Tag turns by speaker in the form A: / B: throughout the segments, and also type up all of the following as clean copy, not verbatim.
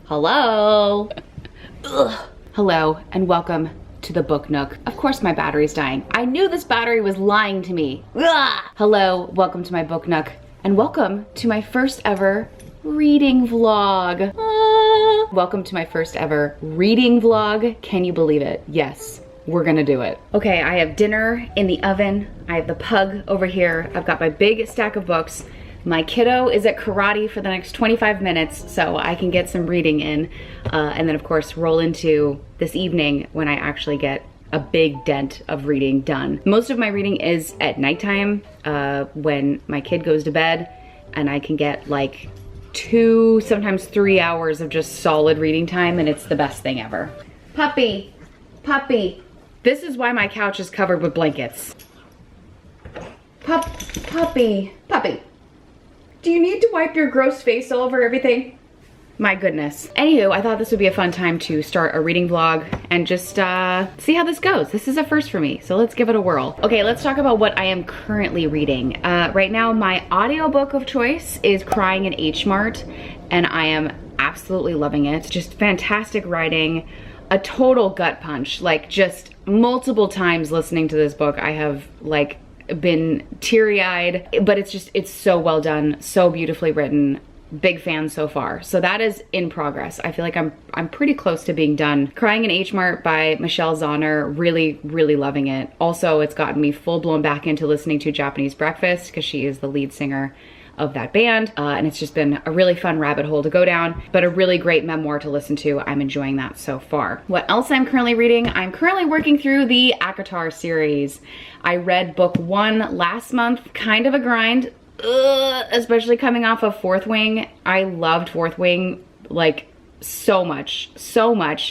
A: Hello. Ugh. Hello and welcome to the Book Nook. Of course my battery's dying. I knew this battery was lying to me. Ugh. Hello, welcome to my Book Nook and welcome to my first ever reading vlog. Welcome to my first ever reading vlog. Can you believe it? Yes. We're gonna do it. Okay, I have dinner in the oven. I have the pug over here. I've got my big stack of books. My kiddo is at karate for the next 25 minutes, so I can get some reading in. And then of course, roll into this evening when I actually get a big dent of reading done. Most of my reading is at nighttime when my kid goes to bed, and I can get like 2, sometimes 3 hours of just solid reading time, and it's the best thing ever. Puppy, puppy. This is why my couch is covered with blankets. Puppy. Puppy. Do you need to wipe your gross face all over everything? My goodness. Anywho, I thought this would be a fun time to start a reading vlog and just see how this goes. This is a first for me, so let's give it a whirl. Okay, let's talk about what I am currently reading. Right now, my audiobook of choice is Crying in H Mart, and I am absolutely loving it. Just fantastic writing. A total gut punch, like just multiple times listening to this book I have like been teary-eyed, but it's so well done, so beautifully written. Big fan so far. So that is in progress. I feel like I'm pretty close to being done. Crying in H Mart by Michelle Zauner, really loving it. Also, it's gotten me full blown back into listening to Japanese Breakfast because she is the lead singer of that band, and it's just been a really fun rabbit hole to go down, but a really great memoir to listen to. I'm enjoying that so far. What else I'm currently reading? I'm currently working through the ACOTAR series. I read book 1 last month, kind of a grind, especially coming off of Fourth Wing. I loved Fourth Wing like so much.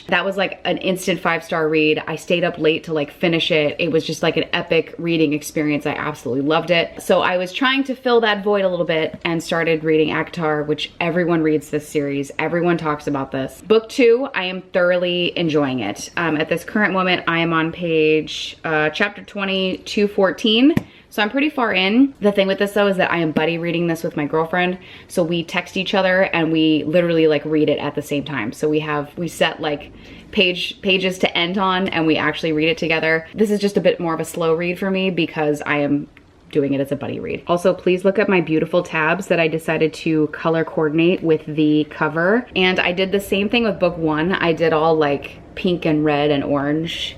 A: That was like an instant 5-star read. I stayed up late to like finish it. It was just like an epic reading experience. I absolutely loved it. So I was trying to fill that void a little bit and started reading ACOTAR, which everyone reads this series. Everyone talks about this. Book 2, I am thoroughly enjoying it. At this current moment, I am on page chapter 20, 214. So I'm pretty far in. The thing with this though is that I am buddy reading this with my girlfriend. So we text each other and we literally like read it at the same time. So we set like pages to end on and we actually read it together. This is just a bit more of a slow read for me because I am doing it as a buddy read. Also, please look at my beautiful tabs that I decided to color coordinate with the cover. And I did the same thing with book 1. I did all like pink and red and orange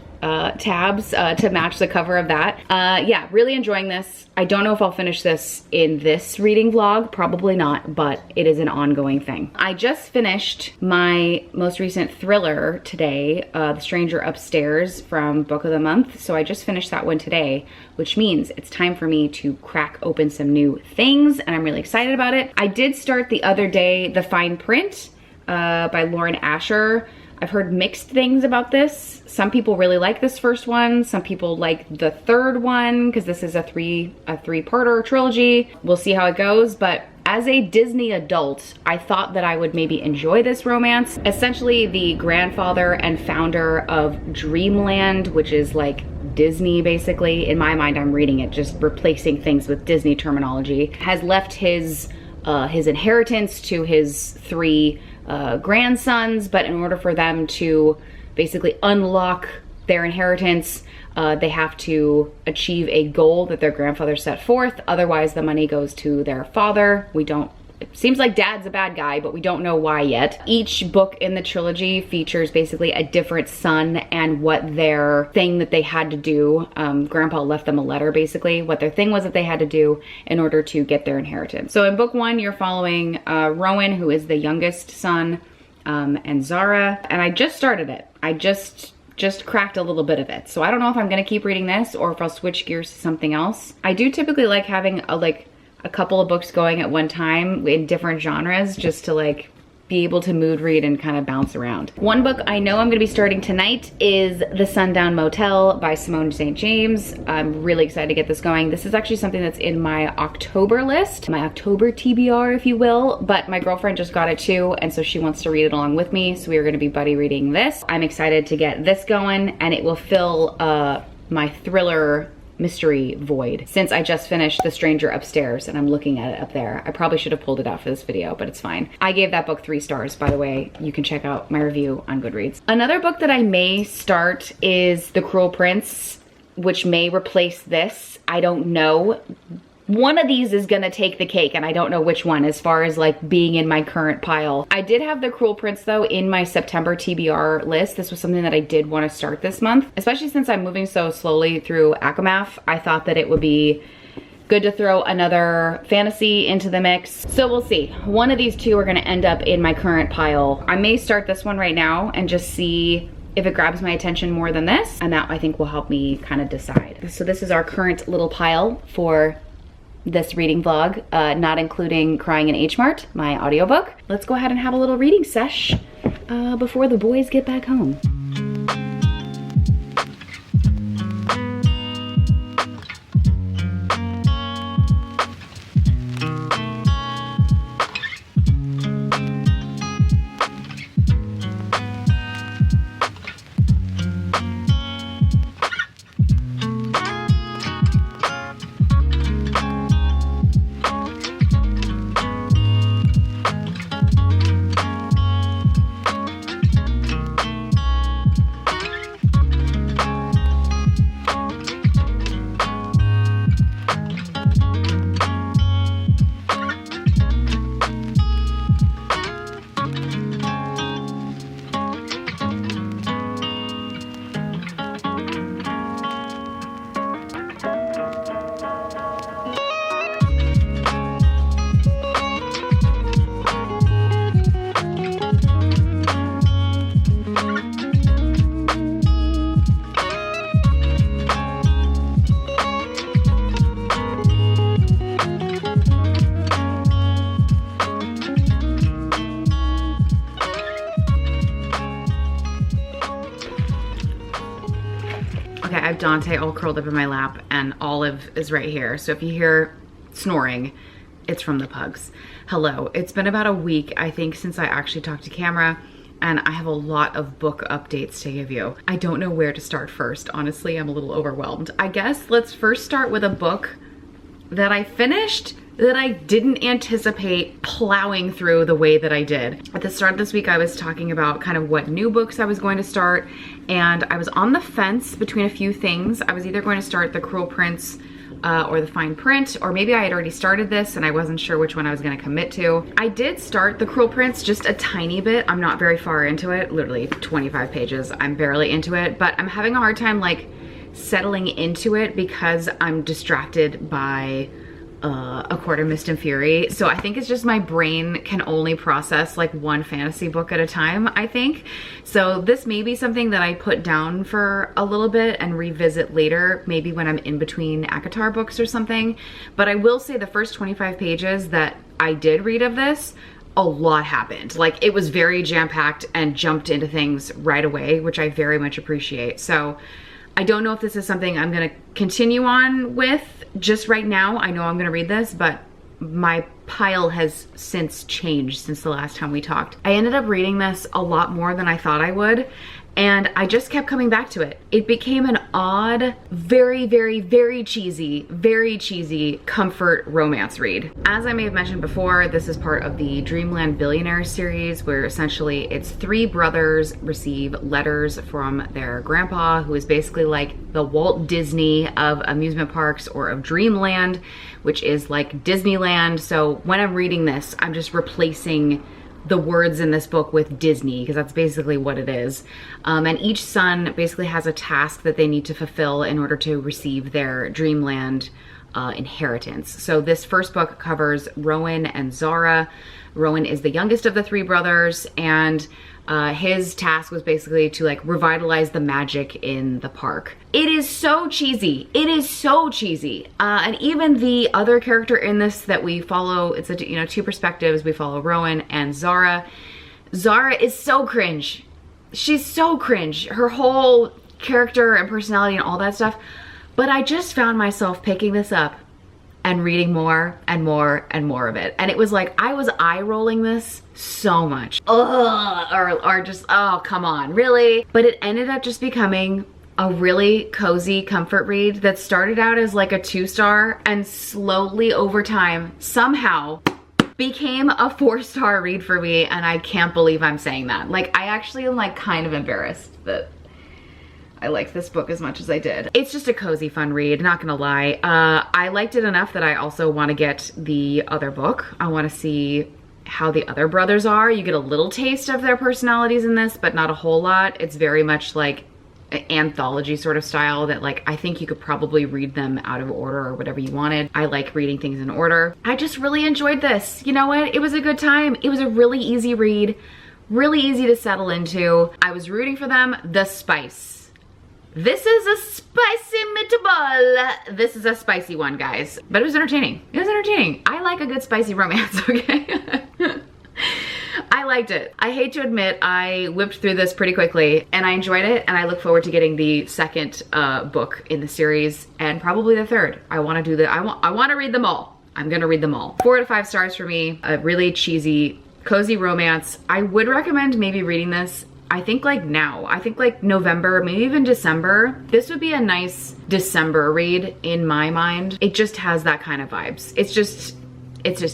A: tabs to match the cover of that. Yeah, really enjoying this. I don't know if I'll finish this in this reading vlog, probably not, but it is an ongoing thing. I just finished my most recent thriller today, The Stranger Upstairs from Book of the Month. So I just finished that one today, which means it's time for me to crack open some new things, and I'm really excited about it. I did start the other day The Fine Print by Lauren Asher. I've heard mixed things about this. Some people really like this first one. Some people like the third one because this is a three-parter trilogy. We'll see how it goes, but as a Disney adult, I thought that I would maybe enjoy this romance. Essentially, the grandfather and founder of Dreamland, which is like Disney basically. In my mind, I'm reading it, just replacing things with Disney terminology, has left his inheritance to his 3 grandsons, but in order for them to basically unlock their inheritance, they have to achieve a goal that their grandfather set forth. Otherwise, the money goes to their father. It seems like dad's a bad guy, but we don't know why yet. Each book in the trilogy features basically a different son and what their thing that they had to do. Grandpa left them a letter basically, what their thing was that they had to do in order to get their inheritance. So in book 1, you're following Rowan, who is the youngest son, and Zara. And I just started it. I just cracked a little bit of it. So I don't know if I'm gonna keep reading this or if I'll switch gears to something else. I do typically like having a couple of books going at one time in different genres just to like be able to mood read and kind of bounce around. One book I know I'm gonna be starting tonight is The Sundown Motel by Simone St. James. I'm really excited to get this going. This is actually something that's in my October list, my October TBR, if you will, but my girlfriend just got it too, and so she wants to read it along with me, so we are gonna be buddy reading this. I'm excited to get this going, and it will fill my thriller mystery void since I just finished The Stranger Upstairs and I'm looking at it up there. I probably should have pulled it out for this video, but it's fine. I gave that book 3 stars, by the way. You can check out my review on Goodreads. Another book that I may start is The Cruel Prince, which may replace this. I don't know. One of these is gonna take the cake, and I don't know which one as far as like being in my current pile. I did have The Cruel Prince though in my September TBR list. This was something that I did want to start this month, especially since I'm moving so slowly through Akamath. I thought that it would be good to throw another fantasy into the mix. So we'll see. One of these two are gonna end up in my current pile. I may start this one right now and just see if it grabs my attention more than this, and that I think will help me kind of decide. So this is our current little pile for this reading vlog, not including Crying in H Mart, my audiobook. Let's go ahead and have a little reading sesh before the boys get back home. Okay, I have Dante all curled up in my lap and Olive is right here. So if you hear snoring, it's from the pugs. Hello, it's been about a week, I think, since I actually talked to camera, and I have a lot of book updates to give you. I don't know where to start first. Honestly, I'm a little overwhelmed. I guess let's first start with a book that I finished that I didn't anticipate plowing through the way that I did. At the start of this week, I was talking about kind of what new books I was going to start, and I was on the fence between a few things. I was either going to start The Cruel Prince or The Fine Print, or maybe I had already started this and I wasn't sure which one I was gonna commit to. I did start The Cruel Prince just a tiny bit. I'm not very far into it, literally 25 pages. I'm barely into it, but I'm having a hard time like settling into it because I'm distracted by A Court of Mist and Fury. So I think it's just my brain can only process like one fantasy book at a time, I think. So this may be something that I put down for a little bit and revisit later, maybe when I'm in between ACOTAR books or something. But I will say the first 25 pages that I did read of this, a lot happened. Like it was very jam-packed and jumped into things right away, which I very much appreciate. So I don't know if this is something I'm gonna continue on with just right now. I know I'm gonna read this, but my pile has since changed since the last time we talked. I ended up reading this a lot more than I thought I would, and I just kept coming back to it. It became an odd, very, very, very cheesy comfort romance read. As I may have mentioned before, this is part of the Dreamland Billionaires series, where essentially it's 3 brothers receive letters from their grandpa, who is basically like the Walt Disney of amusement parks, or of Dreamland, which is like Disneyland. So when I'm reading this, I'm just replacing the words in this book with Disney, because that's basically what it is. And each son basically has a task that they need to fulfill in order to receive their Dreamland inheritance. So this first book covers Rowan and Zara. Rowan is the youngest of the 3 brothers, and his task was basically to like revitalize the magic in the park. It is so cheesy. It is so cheesy. And even the other character in this that we follow, it's a, 2 perspectives. We follow Rowan and Zara. Zara is so cringe. She's so cringe. Her whole character and personality and all that stuff. But I just found myself picking this up and reading more and more and more of it. And it was like, I was eye rolling this so much. Ugh, or just, oh, come on, really? But it ended up just becoming a really cozy comfort read that started out as like a 2-star and slowly over time somehow became a 4-star read for me, and I can't believe I'm saying that. Like, I actually am like kind of embarrassed that I liked this book as much as I did. It's just a cozy, fun read, not gonna lie. I liked it enough that I also want to get the other book. I want to see how the other brothers are. You get a little taste of their personalities in this, but not a whole lot. It's very much like an anthology sort of style that, like, I think you could probably read them out of order or whatever you wanted. I like reading things in order. I just really enjoyed this. You know what? It was a good time. It was a really easy read, really easy to settle into. I was rooting for them. The spice. This is a spicy meatball. This is a spicy one, guys. But it was entertaining. It was entertaining. I like a good spicy romance, okay? I liked it. I hate to admit, I whipped through this pretty quickly and I enjoyed it, and I look forward to getting the second book in the series and probably the third. I want to do I want to read them all. I'm gonna read them all. 4 to 5 stars for me. A really cheesy, cozy romance. I would recommend maybe reading this, I think like now. I think like November, maybe even December. This would be a nice December read in my mind. It just has that kind of vibes. It's just,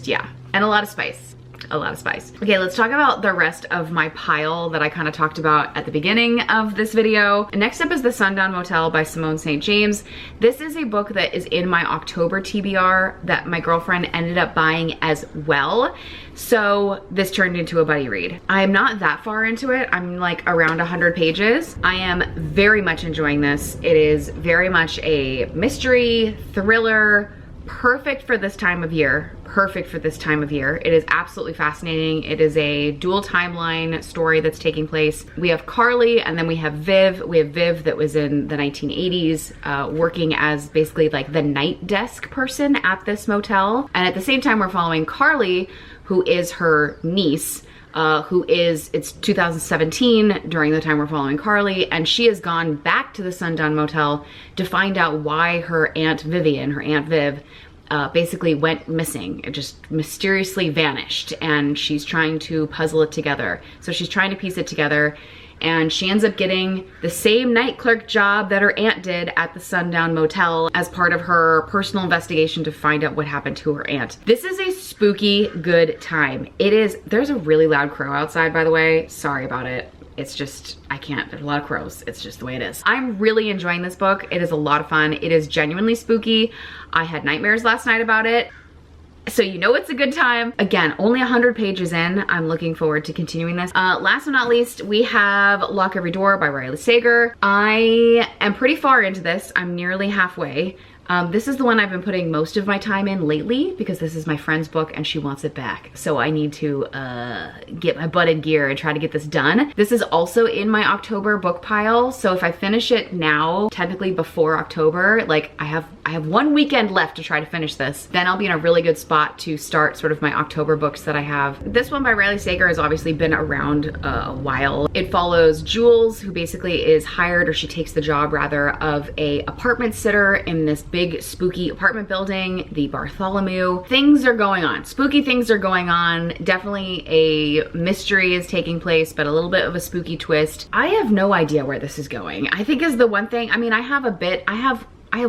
A: yeah. And a lot of spice. A lot of spice. Okay, let's talk about the rest of my pile that I kind of talked about at the beginning of this video. Next up is The Sundown Motel by Simone St. James. This is a book that is in my October TBR that my girlfriend ended up buying as well. So this turned into a buddy read. I'm not that far into it. I'm like around 100 pages. I am very much enjoying this. It is very much a mystery, thriller, perfect for this time of year. Perfect for this time of year. It is absolutely fascinating. It is a dual timeline story that's taking place. We have Carly and then we have Viv. We have Viv that was in the 1980s working as basically like the night desk person at this motel. And at the same time, we're following Carly, who is her niece, it's 2017 during the time we're following Carly, and she has gone back to the Sundown Motel to find out why her Aunt Vivian, her Aunt Viv, basically went missing. It just mysteriously vanished, and she's trying to puzzle it together. So she's trying to piece it together, and she ends up getting the same night clerk job that her aunt did at the Sundown Motel as part of her personal investigation to find out what happened to her aunt. This is a spooky good time. It is. There's a really loud crow outside, by the way. Sorry about it. It's just, I can't, there's a lot of crows. It's just the way it is. I'm really enjoying this book. It is a lot of fun. It is genuinely spooky. I had nightmares last night about it. So you know it's a good time. Again, only 100 pages in. I'm looking forward to continuing this. Last but not least, we have Lock Every Door by Riley Sager. I am pretty far into this. I'm nearly halfway. This is the one I've been putting most of my time in lately because this is my friend's book and she wants it back. So I need to get my butt in gear and try to get this done. This is also in my October book pile. So if I finish it now, technically before October, like I have 1 weekend left to try to finish this. Then I'll be in a really good spot to start sort of my October books that I have. This one by Riley Sager has obviously been around a while. It follows Jules, who basically is hired, or she takes the job rather, of a apartment sitter in this big spooky apartment building, the Bartholomew. Things are going on. Spooky things are going on. Definitely a mystery is taking place, but a little bit of a spooky twist. I have no idea where this is going. I think is the one thing, I mean, I have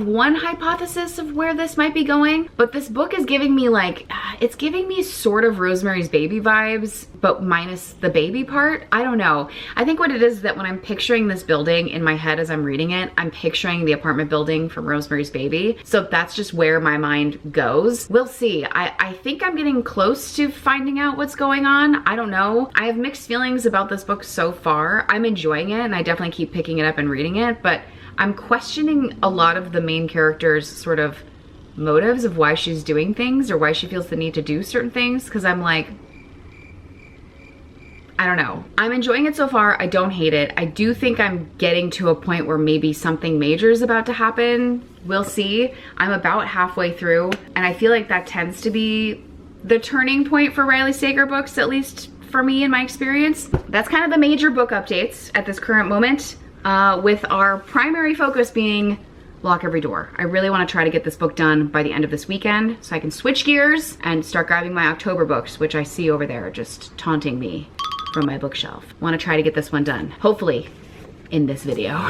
A: one hypothesis of where this might be going, but this book is giving me like, it's giving me sort of Rosemary's Baby vibes, but minus the baby part. I don't know. I think what it is that when I'm picturing this building in my head as I'm reading it, I'm picturing the apartment building from Rosemary's Baby. So that's just where my mind goes. We'll see. I think I'm getting close to finding out what's going on. I don't know. I have mixed feelings about this book so far. I'm enjoying it and I definitely keep picking it up and reading it, but I'm questioning a lot of the main character's sort of motives of why she's doing things or why she feels the need to do certain things, because I'm like, I don't know. I'm enjoying it so far. I don't hate it. I do think I'm getting to a point where maybe something major is about to happen. We'll see. I'm about halfway through, and I feel like that tends to be the turning point for Riley Sager books, at least for me in my experience. That's kind of the major book updates at this current moment. With our primary focus being Lock Every Door. I really want to try to get this book done by the end of this weekend so I can switch gears and start grabbing my October books, which I see over there just taunting me from my bookshelf. Want to try to get this one done, hopefully in this video.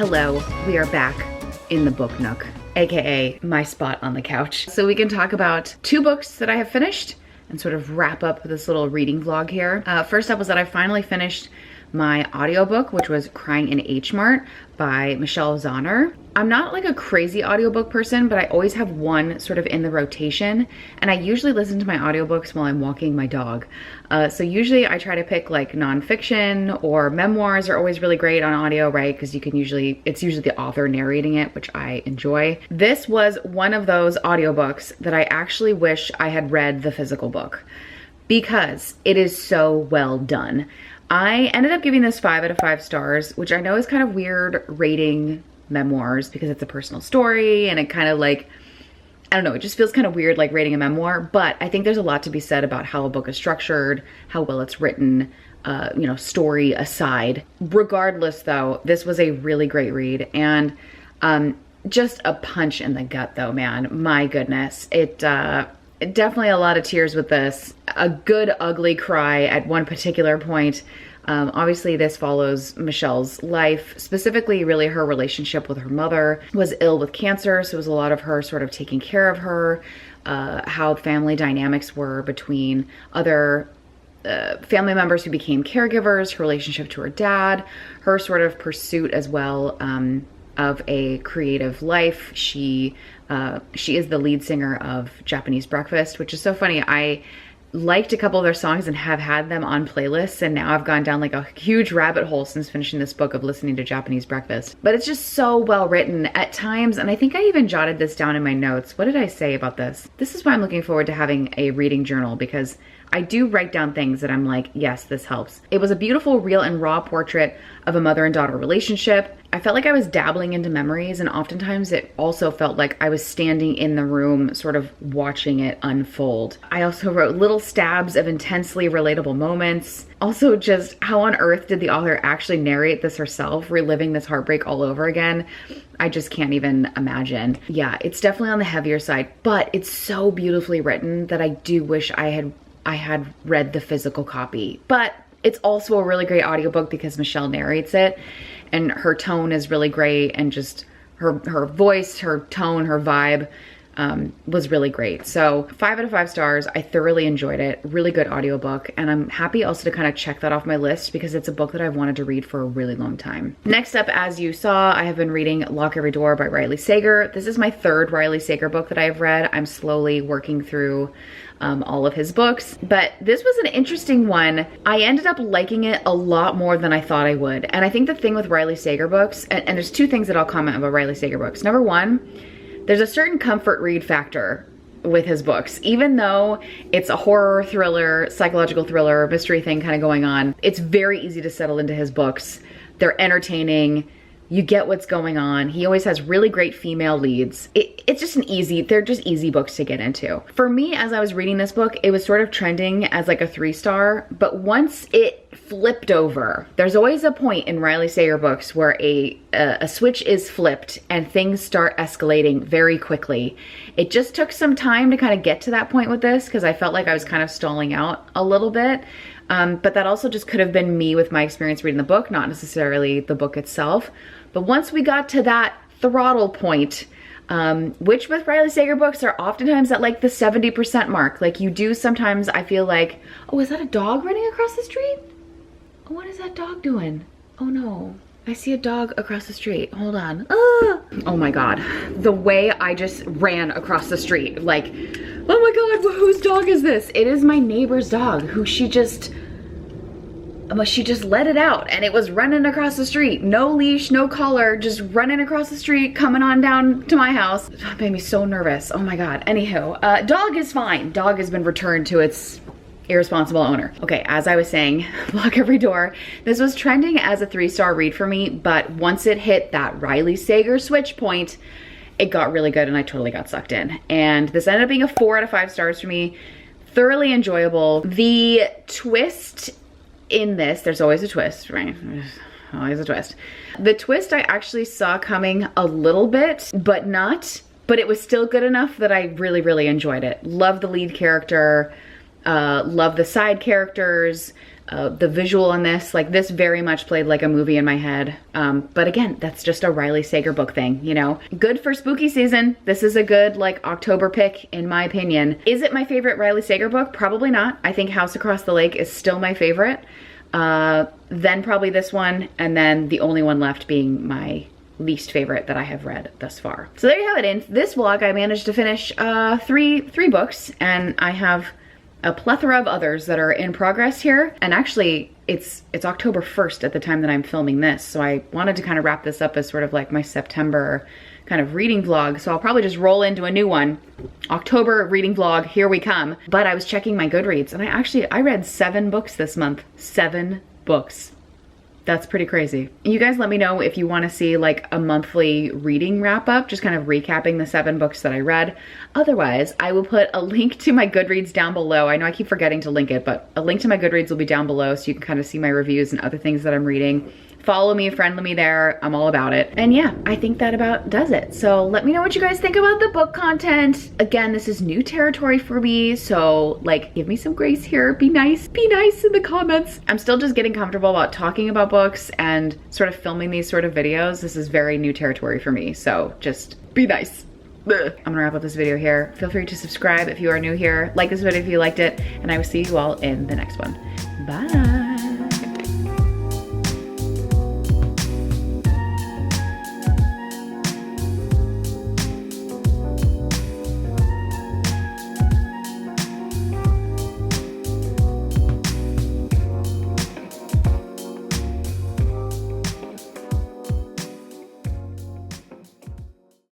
A: Hello, we are back in the book nook, aka my spot on the couch. So we can talk about 2 books that I have finished and sort of wrap up this little reading vlog here. First up was that I finally finished my audiobook, which was Crying in H Mart by Michelle Zauner. I'm not like a crazy audiobook person, but I always have one sort of in the rotation, and I usually listen to my audiobooks while I'm walking my dog. So usually I try to pick like nonfiction, or memoirs are always really great on audio, right? Because it's usually the author narrating it, which I enjoy. This was one of those audiobooks that I actually wish I had read the physical book because it is so well done. I ended up giving this 5 out of 5 stars, which I know is kind of weird rating memoirs because it's a personal story and it kind of like, I don't know, it just feels kind of weird like rating a memoir, but I think there's a lot to be said about how a book is structured, how well it's written, you know, story aside. Regardless though, this was a really great read, and just a punch in the gut though, man. My goodness. Definitely a lot of tears with this. A good ugly cry at one particular point. Obviously this follows Michelle's life, specifically really her relationship with her mother. Was ill with cancer, so it was a lot of her sort of taking care of her, how family dynamics were between other family members who became caregivers, her relationship to her dad, her sort of pursuit as well of a creative life. She is the lead singer of Japanese Breakfast, which is so funny. I liked a couple of their songs and have had them on playlists, and now I've gone down like a huge rabbit hole since finishing this book of listening to Japanese Breakfast. But it's just so well written at times, and I think I even jotted this down in my notes. What did I say about this? This is why I'm looking forward to having a reading journal, because I do write down things that I'm like, yes, this helps. It was a beautiful, real and raw portrait of a mother and daughter relationship. I felt like I was dabbling into memories, and oftentimes it also felt like I was standing in the room sort of watching it unfold. I also wrote little stabs of intensely relatable moments. Also, just how on earth did the author actually narrate this herself, reliving this heartbreak all over again? I just can't even imagine. Yeah, it's definitely on the heavier side, but it's so beautifully written that I do wish I had read the physical copy. But it's also a really great audiobook because Michelle narrates it, and her tone is really great, and just her voice, her tone, her vibe was really great. So 5 out of 5 stars. I thoroughly enjoyed it. Really good audiobook, and I'm happy also to kind of check that off my list because it's a book that I've wanted to read for a really long time. Next up, as you saw, I have been reading Lock Every Door by Riley Sager. This is my 3rd Riley Sager book that I have read. I'm slowly working through all of his books, but this was an interesting one. I ended up liking it a lot more than I thought I would. And I think the thing with Riley Sager books, and there's 2 things that I'll comment about Riley Sager books. Number 1, there's a certain comfort read factor with his books. Even though it's a horror thriller, psychological thriller, mystery thing kind of going on, it's very easy to settle into his books. They're entertaining. You get what's going on. He always has really great female leads. It's just they're just easy books to get into. For me, as I was reading this book, it was sort of trending as like a 3-star, but once it flipped over, there's always a point in Riley Sager books where a switch is flipped and things start escalating very quickly. It just took some time to kind of get to that point with this because I felt like I was kind of stalling out a little bit. But that also just could have been me with my experience reading the book, not necessarily the book itself. But once we got to that throttle point, which with Riley Sager books are oftentimes at like the 70% mark. Like you do sometimes, I feel like, oh, is that a dog running across the street? Oh, what is that dog doing? Oh no, I see a dog across the street. Hold on. Ah! Oh my God, the way I just ran across the street, like, oh my God, whose dog is this? It is my neighbor's dog who she just let it out and it was running across the street. No leash, no collar, just running across the street, coming on down to my house. That made me so nervous. Oh my God. Anywho, dog is fine. Dog has been returned to its irresponsible owner. Okay, as I was saying, Lock Every Door. This was trending as a 3-star read for me, but once it hit that Riley Sager switch point, it got really good and I totally got sucked in. And this ended up being a 4 out of 5 stars for me. Thoroughly enjoyable. The twist in this, there's always a twist, right? There's always a twist. The twist I actually saw coming a little bit, but it was still good enough that I really, really enjoyed it. Love the lead character. Love the side characters. The visual on this, like this very much played like a movie in my head. But again, that's just a Riley Sager book thing, you know? Good for spooky season. This is a good like October pick in my opinion. Is it my favorite Riley Sager book? Probably not. I think House Across the Lake is still my favorite. Then probably this one, and then the only one left being my least favorite that I have read thus far. So there you have it. In this vlog, I managed to finish three books, and I have a plethora of others that are in progress here. And actually, it's October 1st at the time that I'm filming this, so I wanted to kind of wrap this up as sort of like my September kind of reading vlog, so I'll probably just roll into a new one. October reading vlog, here we come. But I was checking my Goodreads, and I read 7 books this month. 7 books. That's pretty crazy. You guys let me know if you want to see like a monthly reading wrap up, just kind of recapping the 7 books that I read. Otherwise, I will put a link to my Goodreads down below. I know I keep forgetting to link it, but a link to my Goodreads will be down below so you can kind of see my reviews and other things that I'm reading. Follow me, friend me there. I'm all about it. And yeah, I think that about does it. So let me know what you guys think about the book content. Again, this is new territory for me, so like give me some grace here. Be nice in the comments. I'm still just getting comfortable about talking about books and sort of filming these sort of videos. This is very new territory for me, so just be nice. I'm gonna wrap up this video here. Feel free to subscribe if you are new here. Like this video if you liked it, and I will see you all in the next one. Bye.